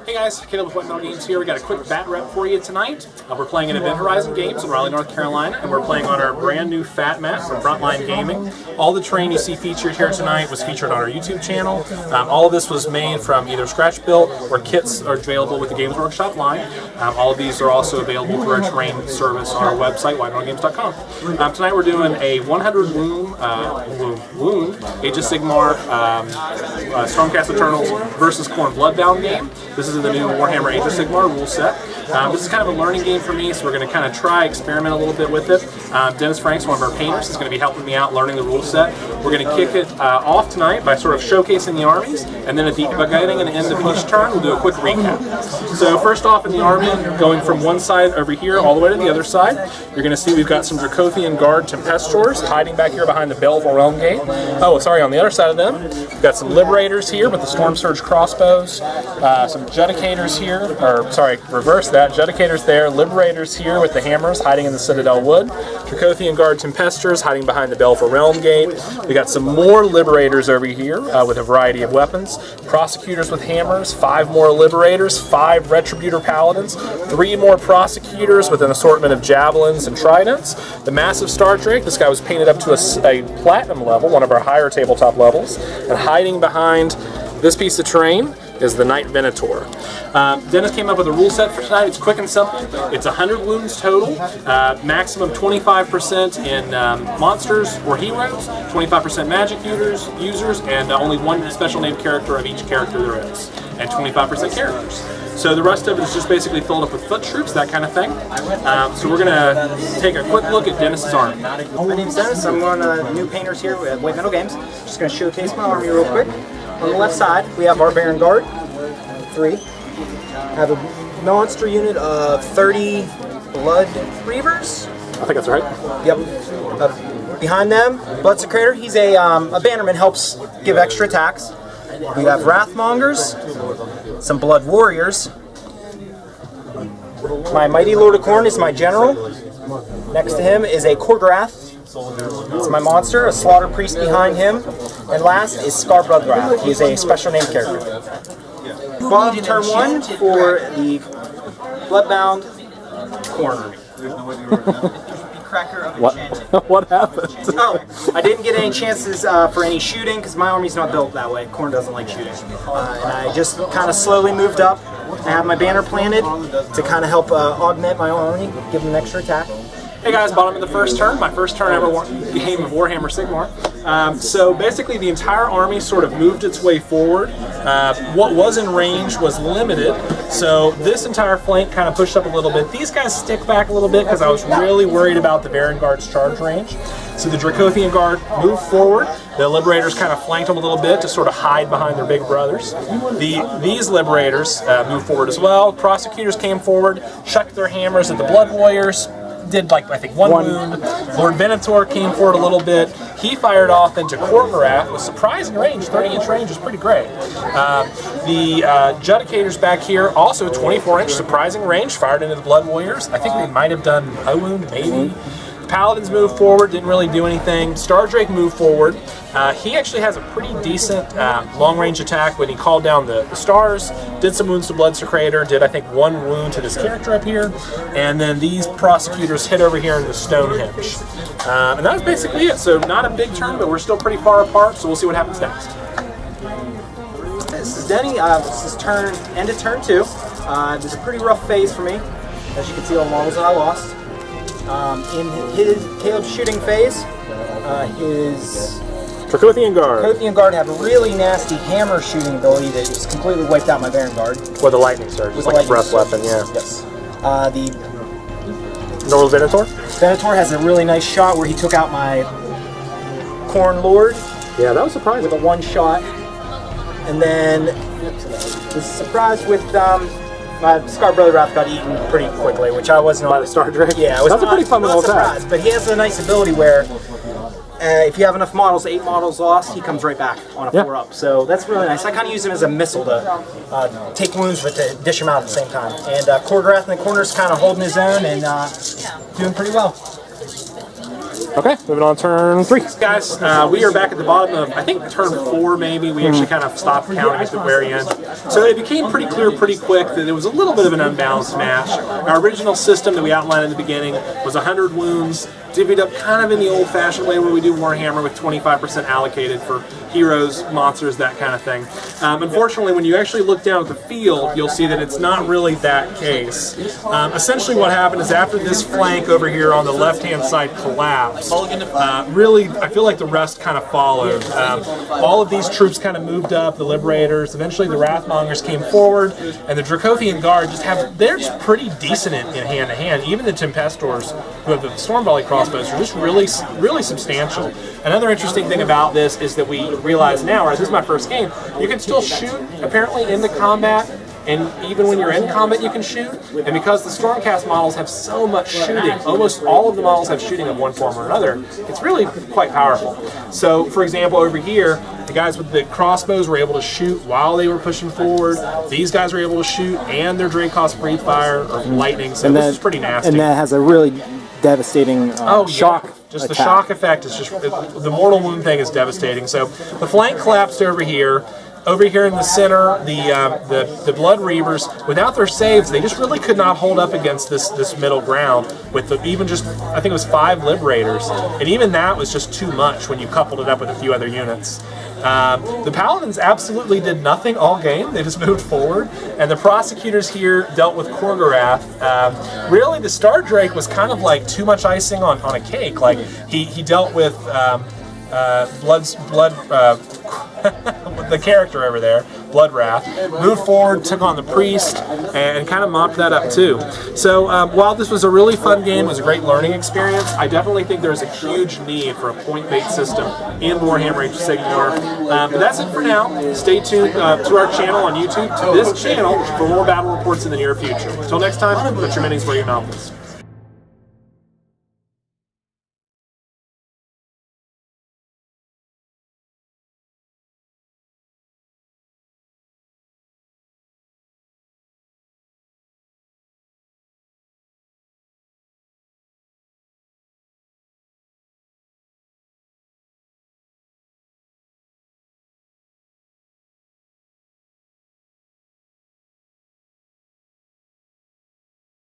Hey guys, Caleb with Bloodbound Games here. We got a quick bat rep for you tonight. We're playing at Event Horizon Games in Raleigh, North Carolina, and we're playing on our brand new Fat Mat from Frontline Gaming. All the terrain you see featured here tonight was featured on our YouTube channel. All of this was made from either scratch built or kits are available with the Games Workshop line. All of these are also available through our terrain service on our website, whitenogames.com. Tonight we're doing a 100 wound Age of Sigmar Stormcast Eternals versus Khorne Bloodbound game. This is the new Warhammer Age of Sigmar rule set. This is kind of a learning game for me, so we're going to kind of experiment a little bit with it. Dennis Franks, one of our painters, is going to be helping me out learning the rule set. We're going to kick it off tonight by sort of showcasing the armies, and then at the beginning and end of each turn, we'll do a quick recap. So first off in the army, going from one side over here all the way to the other side, you're going to see we've got some Dracothian Guard Tempestors hiding back here behind the Baleful Realm Gate. Oh, sorry, on the other side of them, we've got some Liberators here with the Storm Surge crossbows, some Judicators here, or sorry, reverse that, Judicators there, Liberators here with the hammers hiding in the Citadel Wood, Dracothian Guard Tempestors hiding behind the Baleful Realm Gate. We got some more Liberators over here with a variety of weapons, Prosecutors with hammers, 5 more Liberators, 5 Retributor Paladins, 3 more Prosecutors with an assortment of Javelins and Tridents, the Massive Star Drake. This guy was painted up to a Platinum level, one of our higher tabletop levels, and hiding behind this piece of terrain is the Knight Venator. Dennis came up with a rule set for tonight. It's quick and simple. It's 100 wounds total, maximum 25% in monsters or heroes, 25% magic users, and only one special named character of each character there is, and 25% characters. So the rest of it is just basically filled up with foot troops, that kind of thing. So we're going to take a quick look at Dennis's army. My name's Dennis. I'm one of the new painters here at White Metal Games. Just going to showcase my army real quick. On the left side, we have our Baron Guard, 3. I have a monster unit of 30 Blood Reavers. I think that's right. Yep. Behind them, Blood Secretor. He's a bannerman, helps give extra attacks. We have Wrathmongers, some Blood Warriors. My Mighty Lord of Khorne is my general. Next to him is a Korgorath. It's my monster, a Slaughter Priest behind him. And last is Scar Bloodwrath. He's a special name character. Bottom turn 1 for the Bloodbound Khorne. What happened? Oh, I didn't get any chances for any shooting because my army's not built that way. Khorne doesn't like shooting. And I just kind of slowly moved up. I have my banner planted to kind of help augment my army, give them an extra attack. Hey guys, bottom of the first turn, my first turn ever game of Warhammer Sigmar. So basically the entire army sort of moved its way forward. What was in range was limited, so this entire flank kind of pushed up a little bit. These guys stick back a little bit because I was really worried about the Baron Guard's charge range. So the Dracothian Guard moved forward. The Liberators kind of flanked them a little bit to sort of hide behind their big brothers. These Liberators moved forward as well. Prosecutors came forward, chucked their hammers at the Blood Warriors. Did like I think one wound. Lord Venator came forward a little bit. He fired off into Korgorath with surprising range. 30-inch range is pretty great. The Judicators back here also 24-inch surprising range. Fired into the Blood Warriors. I think they might have done a wound maybe. Paladins moved forward, didn't really do anything. Star Drake moved forward. He actually has a pretty decent long-range attack when he called down the stars, did some wounds to Blood Secretor, did I think 1 wound to this character up here, and then these Prosecutors hit over here into Stonehenge. And that was basically it. So not a big turn, but we're still pretty far apart, so we'll see what happens next. This is Denny. This is end of turn 2. This is a pretty rough phase for me. As you can see, all the models that I lost. In his Caleb's shooting phase, his Dracothian Guard have a really nasty hammer shooting ability that just completely wiped out my Baron Guard. With a lightning surge, just like a breath weapon, yeah. Yes. The Normal Venator? Venator has a really nice shot where he took out my Khorne Lord. Yeah, that was surprising. With a 1 shot. And then was surprised with my Scar Bloodwrath got eaten pretty quickly, which I wasn't by the Star Drake. Yeah, it was a pretty fun little attack. But he has a nice ability where if you have enough models, 8 models lost, he comes right back on a 4-up. So that's really nice. I kind of use him as a missile to take wounds, but to dish him out at the same time. And Korgorath in the corner's kind of holding his own and doing pretty well. Okay, moving on to turn 3. Guys, we are back at the bottom of, I think, turn 4 maybe. We actually kind of stopped counting at the very end. So it became pretty clear pretty quick that it was a little bit of an unbalanced match. Our original system that we outlined in the beginning was 100 wounds, divvied up kind of in the old-fashioned way where we do Warhammer with 25% allocated for heroes, monsters, that kind of thing. Unfortunately, when you actually look down at the field, you'll see that it's not really that case. Essentially what happened is after this flank over here on the left-hand side collapsed, really, I feel like the rest kind of followed. All of these troops kind of moved up, the Liberators, eventually the Wrathmongers came forward, and the Dracothian Guard they're just pretty decent in hand-to-hand. Even the Tempestors, who have the Storm Volley crossbows, are just really, really substantial. Another interesting thing about this is that we realize now, or this is my first game, you can still shoot, apparently, in the combat, and even when you're in combat you can shoot, and because the Stormcast models have so much shooting, almost all of the models have shooting of one form or another, it's really quite powerful. So, for example, over here, the guys with the crossbows were able to shoot while they were pushing forward. These guys were able to shoot, and their Dracos breathe fire, or lightning, so this is pretty nasty. And that has a really devastating shock. Just the shock effect is just, the mortal wound thing is devastating. So the flank collapsed over here. Over here in the center, the Blood Reavers, without their saves, they just really could not hold up against this middle ground with even just, I think it was 5 Liberators. And even that was just too much when you coupled it up with a few other units. The Paladins absolutely did nothing all game. They just moved forward. And the Prosecutors here dealt with Khorne. Really, the Star Drake was kind of like too much icing on a cake. Like, he dealt with the character over there, Bloodwrath, moved forward, took on the Priest, and kind of mopped that up too. So while this was a really fun game, it was a great learning experience, I definitely think there's a huge need for a point-based system in Warhammer Age of Sigmar. But that's it for now. Stay tuned to our channel on YouTube, to this channel, for more battle reports in the near future. Until next time, put your minis where your mouth is.